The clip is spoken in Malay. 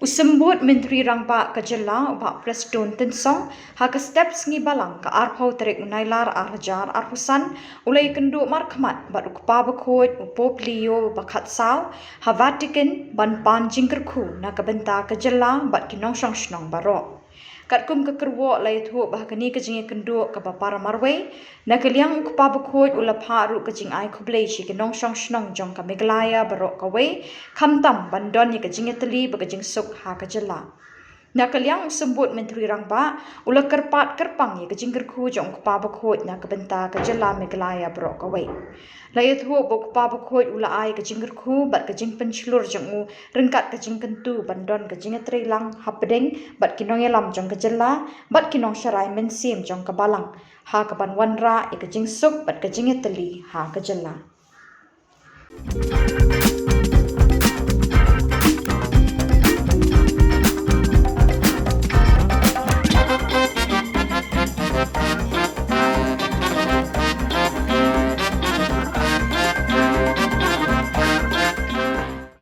Usambut Menteri Rangba Khubor ubah Preston Tensong hak steps ngi balang ka arpau terik unailar arjar arhusan ulai Kynduh Markhmat bat ukpa bakhoj upop liyo bakhat saw ha Vatican ban pan jingkerku na kabenta Khubojylla bat kinong shnong baro. Katkum kekerwo Leit bah kani kejing Kynduh ka bapara marwe na keliang ukpa bakhoj ulapha ru kejing ai khublei shi kinong shnong jong ka Meghalaya baro kawe khamtam bandon ni kejing teli ba kejing suk ha Khubojylla. Na keliang sembut Menteri Rangba ula kerpat kerpang ye kejing kerku jong ukpa bakhoj na kabenta Khubojylla Meghalaya baro kawe. Leit ukpa bakhoj ula ai kejing kerku bat kejing penchlur jong u rengkat kejing kentu bandon kejing trelang hapdeng bat kinong elam jong Khubojylla bat kinong syarai mensim jong kabalang ha kaban wanra e kejing suk bat kejing teli ha Khubojylla.